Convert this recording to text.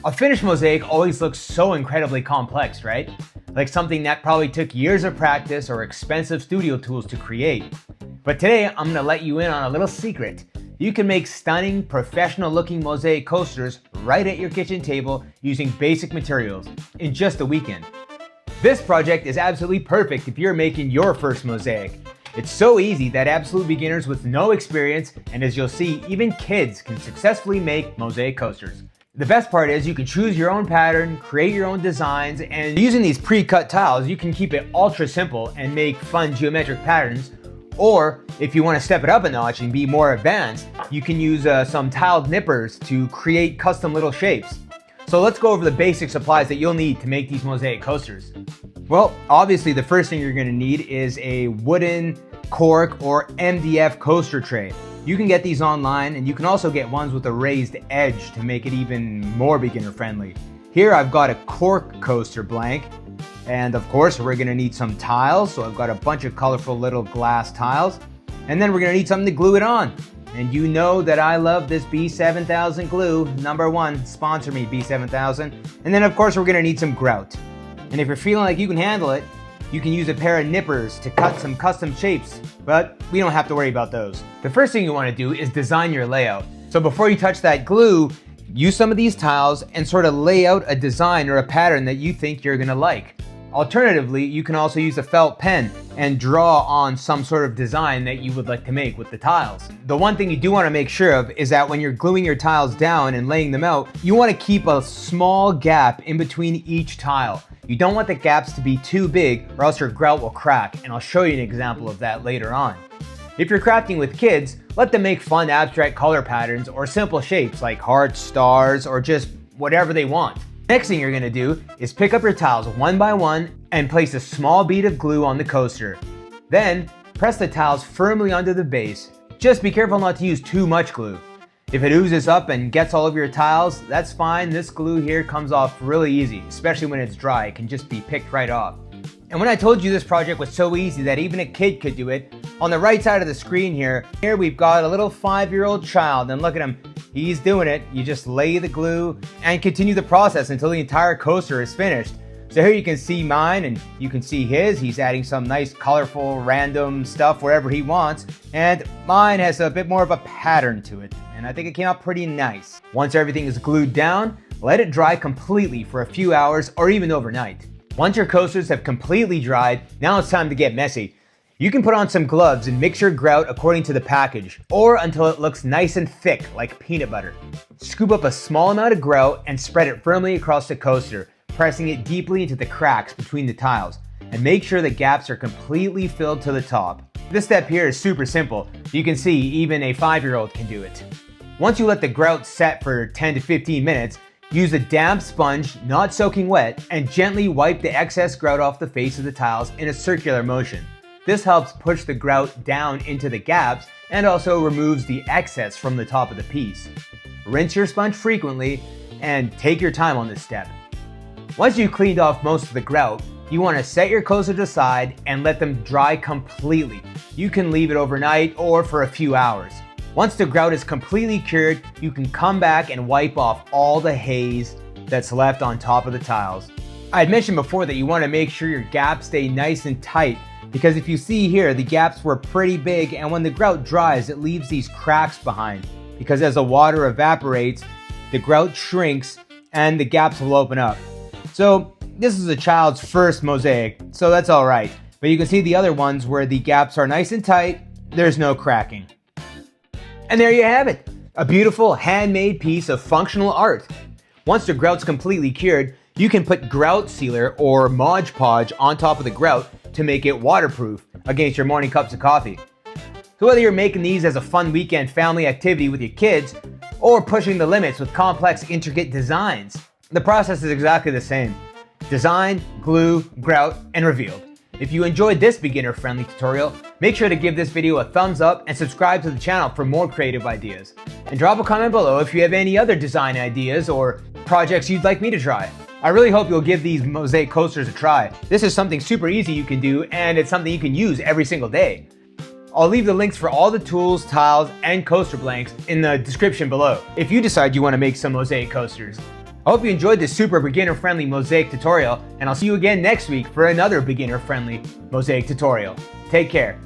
A finished mosaic always looks so incredibly complex, right? Like something that probably took years of practice or expensive studio tools to create. But today, I'm gonna let you in on a little secret. You can make stunning, professional-looking mosaic coasters right at your kitchen table using basic materials in just a weekend. This project is absolutely perfect if you're making your first mosaic. It's so easy that absolute beginners with no experience, and as you'll see, even kids can successfully make mosaic coasters. The best part is you can choose your own pattern, create your own designs, and using these pre-cut tiles, you can keep it ultra simple and make fun geometric patterns. Or if you want to step it up a notch and be more advanced, you can use some tiled nippers to create custom little shapes. So let's go over the basic supplies that you'll need to make these mosaic coasters. Well, obviously the first thing you're going to need is a wooden cork or MDF coaster tray. You can get these online, and you can also get ones with a raised edge to make it even more beginner friendly. Here I've got a cork coaster blank, and of course we're going to need some tiles, so I've got a bunch of colorful little glass tiles, and then we're going to need something to glue it on. And you know that I love this B7000 glue. Number one, sponsor me, B7000. And then of course we're going to need some grout. And if you're feeling like you can handle it, you can use a pair of nippers to cut some custom shapes, but we don't have to worry about those. The first thing you want to do is design your layout. So before you touch that glue, use some of these tiles and sort of lay out a design or a pattern that you think you're gonna like. Alternatively, you can also use a felt pen and draw on some sort of design that you would like to make with the tiles. The one thing you do want to make sure of is that when you're gluing your tiles down and laying them out, you want to keep a small gap in between each tile. You don't want the gaps to be too big or else your grout will crack, and I'll show you an example of that later on. If you're crafting with kids, let them make fun abstract color patterns or simple shapes like hearts, stars, or just whatever they want. Next thing you're going to do is pick up your tiles one by one and place a small bead of glue on the coaster. Then press the tiles firmly onto the base. Just be careful not to use too much glue. If it oozes up and gets all over your tiles, that's fine. This glue here comes off really easy, especially when it's dry. It can just be picked right off. And when I told you this project was so easy that even a kid could do it, on the right side of the screen here we've got a little 5-year-old child, and look at him. He's doing it. You just lay the glue and continue the process until the entire coaster is finished. So here you can see mine and you can see his. He's adding some nice colorful random stuff wherever he wants, and mine has a bit more of a pattern to it, and I think it came out pretty nice. Once everything is glued down, let it dry completely for a few hours or even overnight. Once your coasters have completely dried, now it's time to get messy. You can put on some gloves and mix your grout according to the package, or until it looks nice and thick like peanut butter. Scoop up a small amount of grout and spread it firmly across the coaster, pressing it deeply into the cracks between the tiles, and make sure the gaps are completely filled to the top. This step here is super simple. You can see even a 5-year-old can do it. Once you let the grout set for 10 to 15 minutes, use a damp sponge, not soaking wet, and gently wipe the excess grout off the face of the tiles in a circular motion. This helps push the grout down into the gaps and also removes the excess from the top of the piece. Rinse your sponge frequently and take your time on this step. Once you've cleaned off most of the grout, you want to set your coasters aside and let them dry completely. You can leave it overnight or for a few hours. Once the grout is completely cured, you can come back and wipe off all the haze that's left on top of the tiles. I had mentioned before that you want to make sure your gaps stay nice and tight, because if you see here, the gaps were pretty big, and when the grout dries, it leaves these cracks behind. Because as the water evaporates, the grout shrinks and the gaps will open up. So this is a child's first mosaic, so that's all right. But you can see the other ones where the gaps are nice and tight, there's no cracking. And there you have it, a beautiful handmade piece of functional art. Once the grout's completely cured, you can put grout sealer or Mod Podge on top of the grout to make it waterproof against your morning cups of coffee. So whether you're making these as a fun weekend family activity with your kids or pushing the limits with complex, intricate designs, the process is exactly the same. Design, glue, grout, and revealed. If you enjoyed this beginner-friendly tutorial, make sure to give this video a thumbs up and subscribe to the channel for more creative ideas. And drop a comment below if you have any other design ideas or projects you'd like me to try. I really hope you'll give these mosaic coasters a try. This is something super easy you can do, and it's something you can use every single day. I'll leave the links for all the tools, tiles, and coaster blanks in the description below if you decide you want to make some mosaic coasters. I hope you enjoyed this super beginner-friendly mosaic tutorial, and I'll see you again next week for another beginner-friendly mosaic tutorial. Take care.